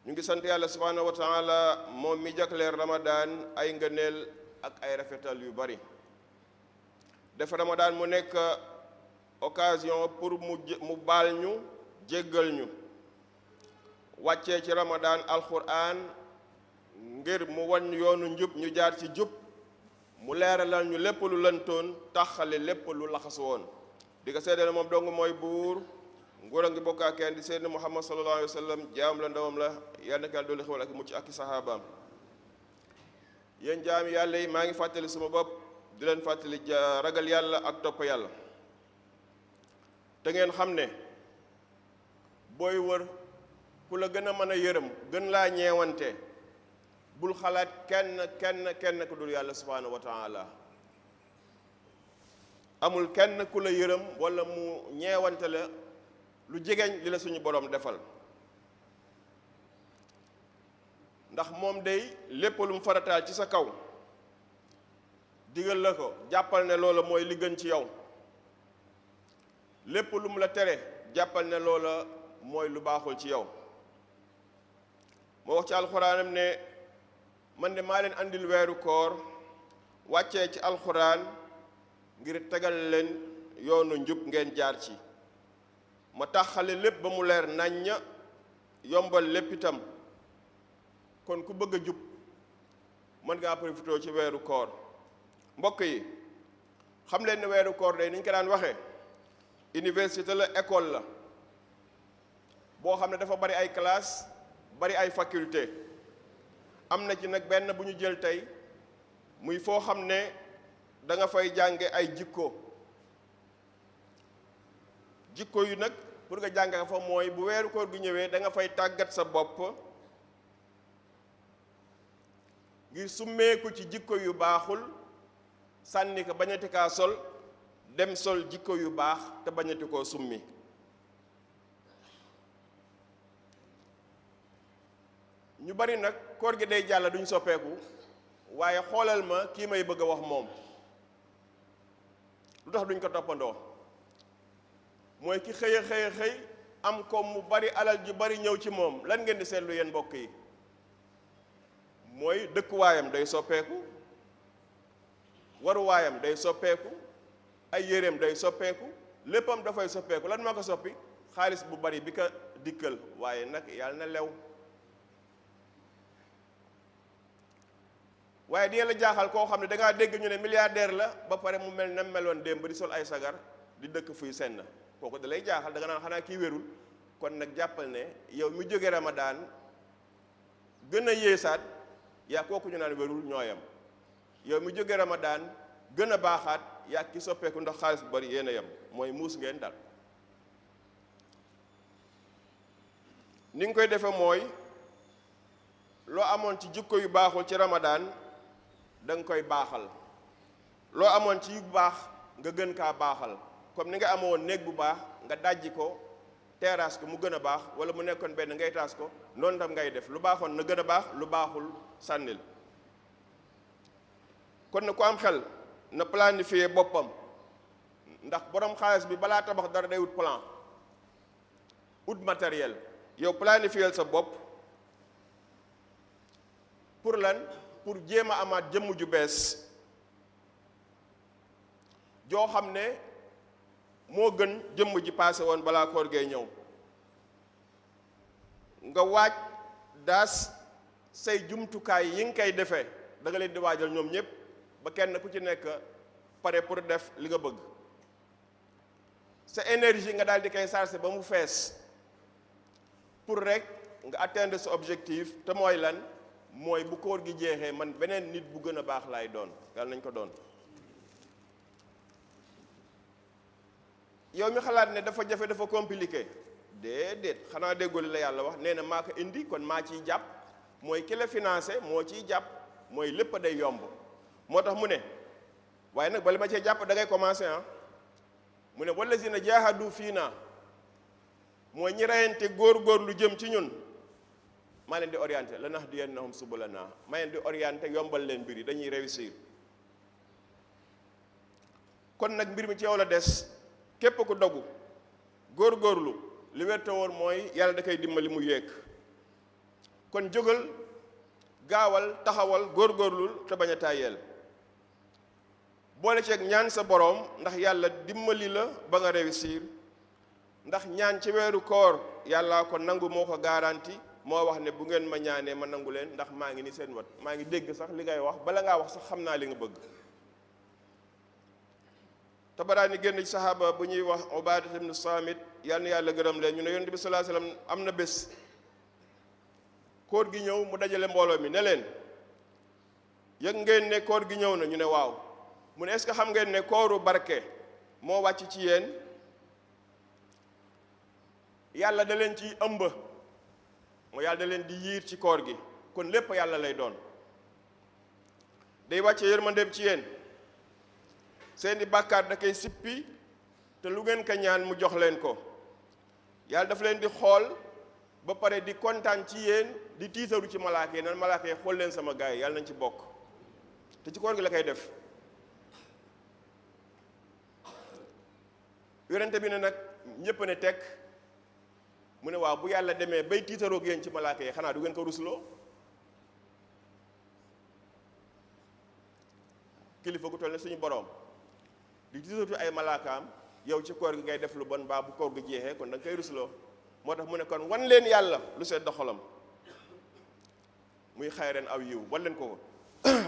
ñu ngi sant yàlla subhaanahu wa taala moom mi jagleel Ramadan ay ngëneel ak ay rafetal yu bari def Ramadan mu nekk occasion pour mu baal ñu jéggal ñu wàccee ci Ramadan alquran ngir mu wan yoonu njub ñu jaar ci jub mu leeralal ñu lépp lu lëntoon taxale lépp lu laxas woon di ko seede ne moom dong mooy buur nguur a ngi bokkaa kenn di seydina Muhammad sallallahu alayhi wa sallam jaam la ndawam la yal na ko yàlla dolli xewal ak mucc ak i saxaabaam yéen jaam yàlla yi maa ngi fàttali sama bopp di leen fàttali ragal yàlla ak topp yàlla te ngeen xam ne booy wër ku la gën a mën a yërëm gën laa ñeewante bul xalaat kenn ku dul yàlla subhaanahu wa taala amul kenn ku la yërëm wala mu ñeewante la lu jegeñ li la suñu borom defal ndax moom day lépp lu mu farataal ci sa kaw digal la ko jàppal ne loola mooy li gën ci yow lépp lu mu la tere jàppal ne loola mooy lu baaxul ci yow moo wax ci alxuraanam ne man de maa leen andil weeru koor wàccee ci alxuraan ngir tegal leen yoonu njub ngeen jaar ci ma taxale lépp ba mu leer nañña yombal lépp itam kon ku bëgg a jub mën ngaa profité ci weeru koor mbokk yi xam leen ne weeru koor day ni ñu ko daan waxee université la école la boo xam ne dafa bari ay classe bari ay faculté am na ci nag benn bu ñu jël tey muy foo xam ne da nga fay jànge ay jikko yu nag pour nga jànge fa mooy bu weeru koor gi ñëwee da nga fay tàggat sa bopp ngir summeeku ci jikko yu baaxul sànni ko bañati kaa sol dem sol jikko yu baax te bañati koo summi ñu bari nag koor gi day jàll duñ soppeeku waaye xoolal ma kii may bëgg a wax moom lu tax duñ ko toppandoo mooy ki xëy a xëy am ko mu bari alal ju bari ñëw ci moom lan ngeen di seetlu yéen mbokk yi mooy dëkkuwaayam day soppeeku waruwaayam day soppeeku ay yéreem day soppeeku léppam dafay soppeeku lan moo ko soppi xaalis bu bari bi ko dikkal waaye nag yàlla na lew waaye di la jaaxal koo xam ne dangaa dégg ñu ne milliardaire la ba pare mu mel na meloon démb di sol ay sagar di dëkk fuy senn kooku da lay jaaxal da nga naan xanaa kii wérul kon nag jàppal ne yow mi jóge Ramadan gën a yéesaat yaa kooku ñu naan wérul ñooyam yow mi jóge Ramadan gën a baaxaat yaa ki soppeeku ndax xaalis bu bari yéen a yem mooy muus ngeen dal ni nga koy defe mooy loo amoon ci jikko yu baaxul ci Ramadan da nga koy baaxal loo amoon ci yu baax nga gën kaa baaxal comme ni nga amoon néeg bu baax nga dajji ko terrasse ko mu gën a baax wala mu nekkoon benn ngay taas ko noonu tam ngay def lu baaxoon na gën a baax lu baaxul sànnil kon na ku am xel na planifier boppam ndax borom xaalis bi balaa tabax dara day wut plan wut matériel yow planifier sa bopp pour lan pour jéem a amaat jëmm ju bees joo xam ne moo gën jëmm ji paase woon balaa koor gee ñëw nga waaj daas say jumtukaay yi nga koy defee da nga leen di waajal ñoom ñëpp ba kenn ku ci nekk pare pour def li nga bëgg sa énergie nga daal di koy chargé ba mu fees pour rek nga atteindre sa objectif te mooy lan mooy bu koor gi jeexee man beneen nit bu gën a baax laay doon yàlla nañ ko doon yow mi xalaat ne dafa jafe dafa compliqué déedéet xanaa déggoo li la yàlla wax nee na maa ko indi kon maa ciy jàpp mooy ki la financé moo ciy jàpp mooy lépp day yomb moo tax mu ne waaye nag bala ma cee jàpp da ngay commencé mu ne wallazina jaahadu fiina mooy ñi reyante góor lu jëm ci ñun maa leen di orienté lanahdiyannahum subulana maa leen di orienté yombal leen mbir yi dañuy réussir kon nag mbir mi ci yow la des képp ku dogu góorgóorlu li wér te wóor mooy yàlla da koy dimbali mu yéeg kon jógal gaawal taxawal góorgóorlul te bañ a tàyyeel boole ceeg ñaan sa boroom ndax yàlla dimbali la ba nga réussir ndax ñaan ci weeru koor yàllaa ko nangu moo ko garanti moo wax ne bu ngeen ma ñaanee ma nangu leen ndax maa ngi ni seen wat maa ngi dégg sax li ngay wax bala ngaa wax sax xam naa li nga bëgg. Tabaraani génn ci saxaaba bu ñuy wax Ubaada ibn Saamit yal na yàlla gërëm leen ñu ne yonent bi sallallahu alayhi wasallam am na bés koor gi ñëw mu dajale mbooloo mi ne leen yëg ngeen ne koor gi ñëw na ñu ne waaw mu ne est-ce que xam ngeen ne kooru barke moo wàcc ci yéen yàlla da leen ci ëmb moo yàlla da leen di yiir ci koor gi kon lépp yàlla lay doon day wàcce yërmandeem ci yéen seeni bàkkaar da koy sippi te lu ngeen ko ñaan mu jox leen ko yàlla dafa leen di xool ba pare di kontaan ci yéen di tiitaru ci malaaka yi nan malaaka yi xool leen sama gaay yi yàlla nañ ci bokk te ci koor gi la koy def yonente bi ne nag ñépp ne tekk mu ne waaw bu yàlla demee bay tiitaroog yéen ci malaaka yi xanaa du ngeen ko rusloo kilifa gu toll ne suñu boroom di tiitatu ay malaakaam yow ci koor gi ngay def lu bon baa bu koor gi jeexee kon da nga koy rusloo moo tax mu ne kon wan leen yàlla lu sedd xolam muy xayran aw yiw wan leen ko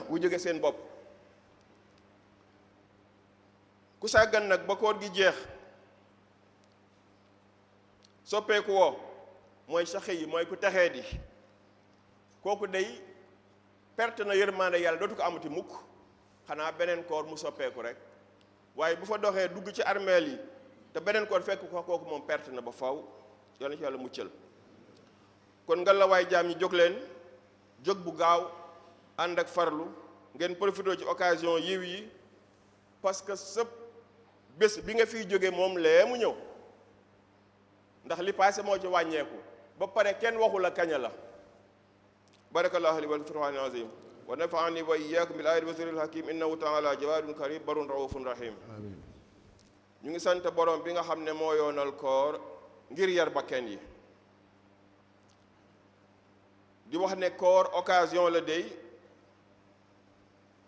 bu jóge seen bopp ku sàggan nag ba koor gi jeex soppeeku woo mooy saxe yi mooy ku texee di kooku day perte na yërmande yàlla dootu ko amati mukk xanaa beneen koor mu soppeeku rek waaye bu fa doxee dugg ci armeel yi te beneen koor fekk ko kooku moom perte na ba faw yal na ci yàlla muccal kon nga la waay jaam ñi jóg leen jóg bu gaaw ànd ak farlu ngeen profité ci occasion yiw yi parce que sëpp bés bi nga fiy jóge moom lee mu ñëw ndax li passé moo ci wàññeeku ba pare kenn waxu la kaña la barakallahu li wal qur'anil azim wa nafa'ani wa iyyakum bil ayati wa zikril hakim innahu ta'ala jawadun karim barun raufun rahim amin ñu ngi sant borom bi nga xam ne moo yoonal koor ngir yar bakken yi di wax ne koor occasion la dey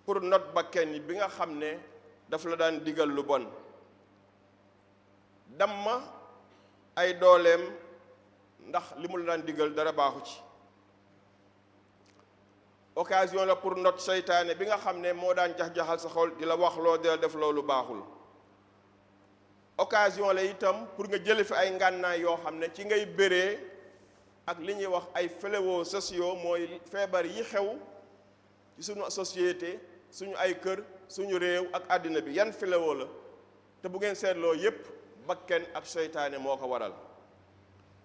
pour not bakken yi bi nga xam ne daf la daan digal lu bon damma ay dooleem ndax li mu la daan digal dara baaxu ci occasion la pour not seytaane bi nga xam ne moo daan jax-jaxal sa xol di la wax loo di la def loolu baaxul occasion la itam pour nga jële fi ay ngànnaay yoo xam ne ci ngay béree ak li ñuy wax ay fléaux sociaux mooy feebar yi xew ci suñu société suñu ay kër suñu réew ak àddina bi yan fléaux la te bu ngeen seetloo yépp bakken ak seytaane moo ko waral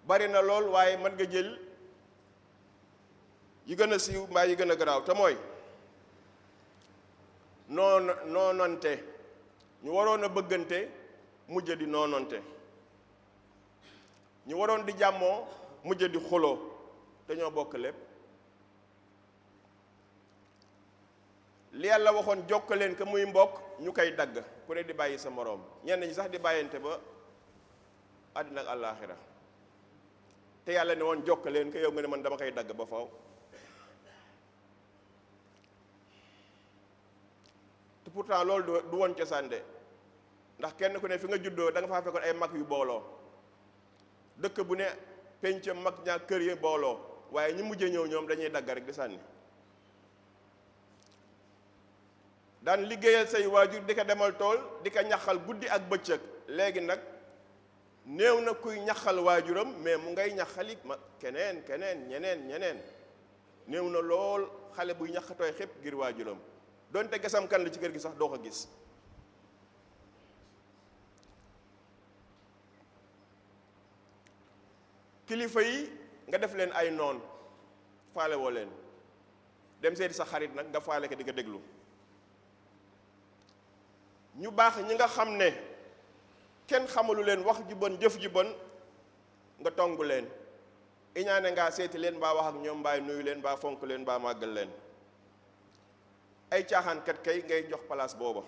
bari na lool waaye mën nga jël yi gën a siiw mbaa yi gën a garaaw te mooy noonante ñu waroon a bëggante mujj di noonante ñu waroon di jàmmoo mujj di xuloo te ñoo bokk lépp li yàlla waxoon jokkaleen ko muy mbokk ñu koy dagg ku ne di bàyyi sa moroom ñenn ñi sax di bàyyante ba àddina ak àllaaxira te yàlla ne woon jokkaleen ko yow nga ne man dama koy dagg ba faw te pourtant loolu du woon cosaan de ndax kenn ku ne fi nga juddoo da nga faa fekkoon ay mag yu booloo dëkk bu ne penc mag ñaa kër yi booloo waaye ñi mujj ñëw ñoom dañuy dagg rek di sànni daan liggéeyal say waajur di ko demal tool di ko ñaxal guddi ak bëccëg léegi nag néew na kuy ñaxal waajuram mais mu ngay ñaxali ma keneen ñeneen néew na lool xale buy ñaxatooy xépp ngir waajuram donte gesam kan la ci kër gi sax doo ko gis kilifa yi nga def leen ay noon faale woo leen dem seeti sa xarit nag nga faale ko di ko déglu ñu baax ñi nga xam ne kenn xamalu leen wax ju bon jëf ju bon nga tongu leen iñaane ngaa seeti leen mbaa wax ak ñoom mbaa nuyu leen mbaa fonk leen mbaa màggal leen ay caaxaankat kay ngay jox place booba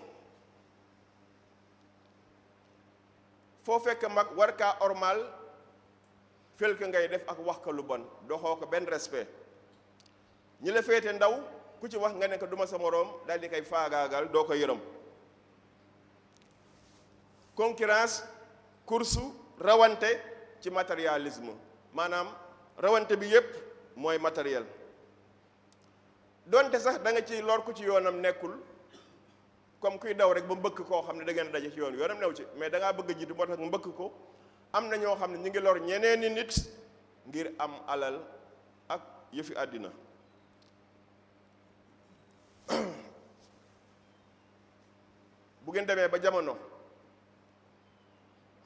foo fekk mag war kaa ormal fel ka ngay def ak wax ka lu bon doxoo ko benn respect ñi la féete ndaw ku ci wax nga ne ko duma sa moroom daal di koy faagaagal doo ko yërëm. concurrence course rawante ci matérialisme maanaam rawante bi yépp mooy matériel donte sax da nga ci lor ku ci yoonam nekkul comme kuy daw rek ba mbëkk koo xam ne da ngeen daje ci yoonam new ci mais da ngaa bëgg a jiitu moo tax mbëkk ko. am na ñoo xam ne ñu ngi lor ñeneeni nit ngir am alal ak yëfi àddina bu ngeen demee ba jamono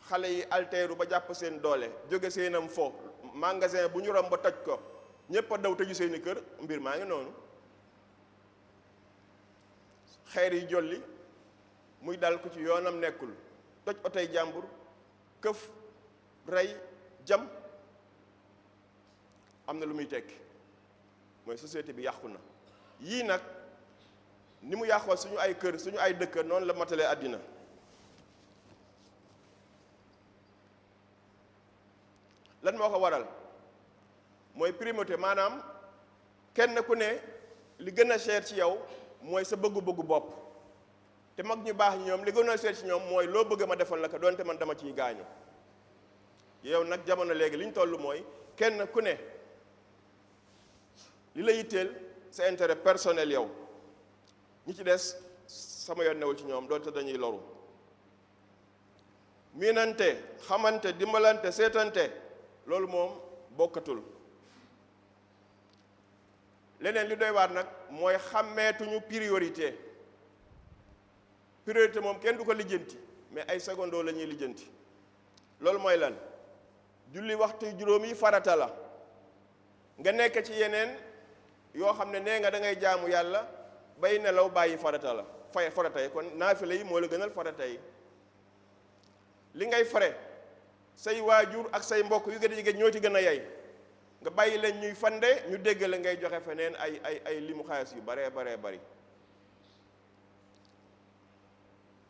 xale yi alteeru ba jàpp seen doole jóge seenam fo magasin bu ñu romb ba toj ko ñépp a daw tëju seeni kër mbir maa ngi noonu xeer yi jolli muy dal ku ci yoonam nekkul toj otoy jàmbur këf rey jam am na lu muy tekki mooy société bi yàqu na. yii nag ni mu yàqoo suñu ay kër suñu ay dëkk noonu la matalee àddina lan moo ko waral mooy primauté maanaam kenn ku ne li gën a cher ci yow mooy sa bëggu-bëggu bopp te mag ñu baax ñoom li gën a cher ci ñoom mooy loo bëgg ma defal la ko doonte man dama ciy gaañu. yow nag jamono léegi li ñu toll mooy kenn ku ne li la yitteel sa intérêt personnel yow ñi ci des sama yoon newul ci ñoom doonte dañuy loru. miinante xamante dimbalante seetante loolu moom bokkatul. leneen li doy waar nag mooy xàmmeetuñu priorité moom kenn du ko lijjanti mais ay secondo la ñuy lijjanti. loolu mooy lan julli waxtu juróom yi farata la nga nekk ci yeneen yoo xam ne nee nga da ngay jaamu yàlla bay nelaw bàyyi farata la farata yi kon naafila yi moo la gënal farata yi. li ngay fare say waajur ak say mbokk yu gën a jege ñoo ci gën a yey nga bàyyi leen ñuy fande ñu dégg la ngay joxe feneen ay limu xaalis yu baree bari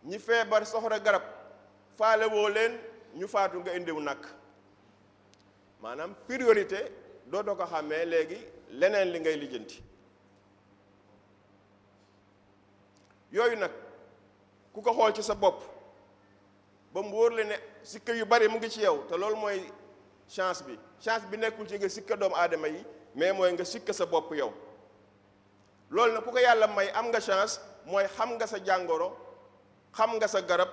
ñi feebar soxla garab faale woo leen ñu faatu nga indiw nag maanaam priorité doo ko xàmmee léegi leneen li ngay lijjanti. yooyu nag ku ko xool ci sa bopp ba mu wóor la ne sikka yu bari mu ngi ci yow te loolu mooy chance bi nekkul ci nga sikka doomu aadama yi mais mooy nga sikka sa bopp yow. loolu nag ku ko yàlla may am nga chance mooy xam nga sa jàngoro xam nga sa garab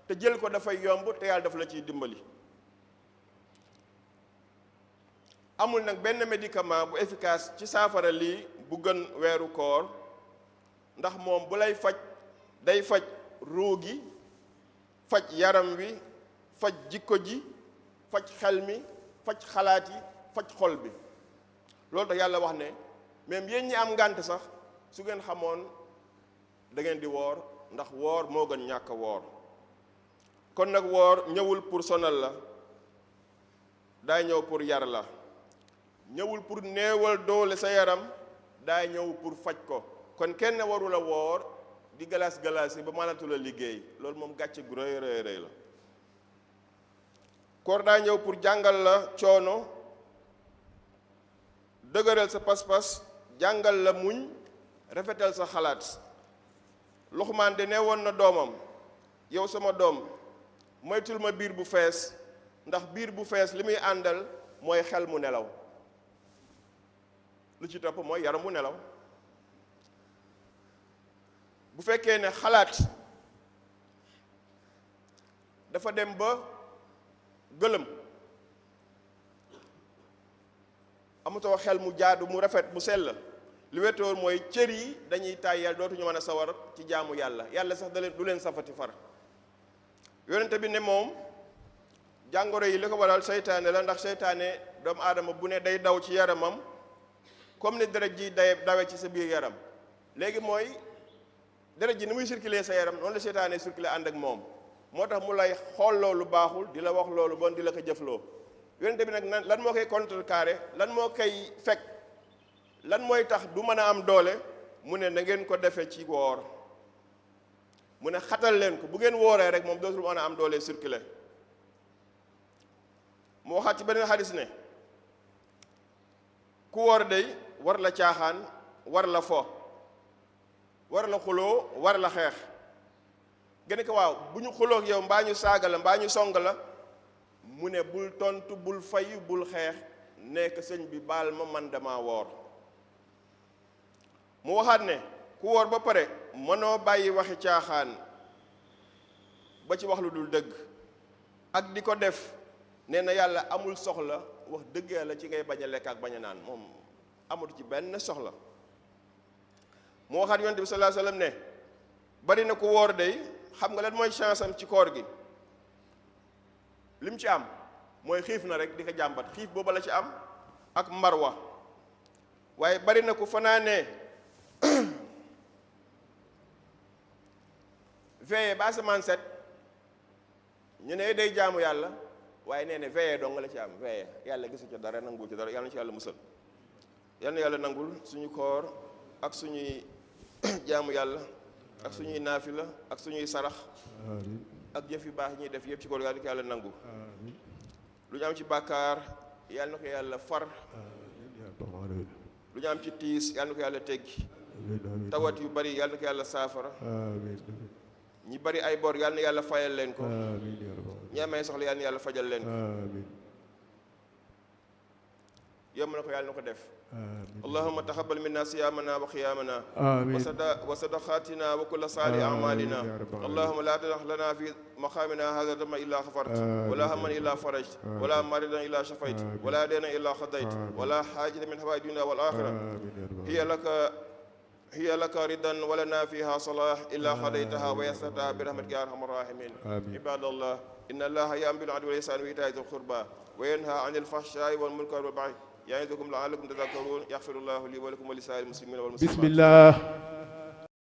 te jël ko dafay yomb te yàlla dafa la ciy dimbali. amul nag benn médicament bu efficace ci saafara lii bu gën weeru koor ndax moom bu lay faj day faj ruu gi faj yaram wi faj jikko ji faj xel mi faj xalaat yi faj xol bi. loolu tax yàlla wax ne même yéen ñi am ngànt sax su ngeen xamoon da ngeen di woor ndax woor moo gën ñàkk woor. kon nag woor ñëwul pour sonal la daa ñëw pour yar la ñëwul pour néewal doole sa yaram daa ñëw pour faj ko. kon kenn warul a woor di galas yi ba mënatu la liggéey loolu moom gàcce gu rëy la. koor daa ñëw pour jàngal la coono dëgëral sa pas-pas jàngal la muñ rafetal sa xalaat. Luqmaan de ne woon na doomam yow sama doom moytul ma biir bu fees ndax biir bu fees li muy àndal mooy xel mu nelaw lu ci topp mooy yaram mu nelaw. bu fekkee ne xalaat dafa dem ba gëlëm amatoo xel mu jaadu mu rafet mu sell li wetoor mooy cër yi dañuy tàyyal dootuñu mën a sawar ci jaamu yàlla sax du leen safati far. yonente bi ne moom jàngoro yi li ko waral seytaane la ndax seytaane doomu aadama bu ne day daw ci yaramam comme ni deret ji dawe ci sa biir yaram. léegi mooy deret ji ni muy circuler sa yaram noonu la seytaane circuler ànd ak moom moo tax mu lay xool loolu baaxul di la wax loolu bon di la ko jëfloo. yonente bi nag lan moo koy contrecarrer lan moo koy fekk lan mooy tax du mën a am doole mu ne na ngeen ko defee ci woor mu ne xatal leen ko bu ngeen wooree rek moom dootul mën a am doole circuler. mu waxaat ci beneen xadis ne ku woor day war la caaxaan war la fo war la xuloo war la xeex gën ko waaw bu ñu xuloo ak yow mbaa ñu saaga la mbaa ñu song la mu ne bul tontu bul fay bul xeex nekk sëñ bi baal ma man dama woor mu waxaat ne ku woor ba pare mënoo bàyyi waxi caaxaan ba ci wax lu dul dëgg ak di ko def nee na yàlla amul soxla wax dëgg yàlla ci ngay bañ a lekk ak bañ a naan moom amul ci benn soxla mu waxaat yonent bi sallallahu alayhi wasallam ne bari na ku woor day xam nga lan mooy chance am ci koor gi lim ci am mooy xiif na rek di ko jàmbat xiif booba la ci am ak marwa waaye bari na ku fanaanee veillé ba asamaan set ñu ne day jaamu yàlla waaye nee ne veillé dong la ci am veillé yàlla gisu ci dara nangu ci dara yàlla na ci yàlla musal yal na yàlla nangul suñu koor ak suñuy jaamu yàlla ak suñuy naafila ak suñuy sarax ak jëf yu baax yi ñuy def yëpp ci koor yàlla na ko yàlla nangu lu ñu am ci bàkkaar yàlla na ko yàlla far lu ñu am ci tiis yàlla na ko yàlla teggi tawat yu bari yàlla na ko yàlla saafara ñi bari ay bor yàlla na yàlla fayal leen ko ñi amee soxla yàlla na yàlla fajal leen ko yomb na ko yàlla na ko def اللهم تقبل منا صيامنا وقيامنا وصدقاتنا وكل صالح أعمالنا اللهم لا تدع لنا في مقامنا هذا ذنبا إلا غفرت ولا هما إلا فرجت ولا مريضا إلا شفيت ولا دينا إلا قضيت ولا حاجة من حوائج الدنيا والآخرة هي لك رضا ولنا فيها صلاح إلا قضيتها ويسرتها برحمتك يا أرحم الراحمين عباد الله إن الله يأمر بالعدل والإحسان وإيتاء ذي القربى وينهى عن الفحشاء والمنكر والبغي يعظكم لعلكم تذكرون يغفر الله لي ولكم ولسائر المسلمين والمسلمات. بسم الله.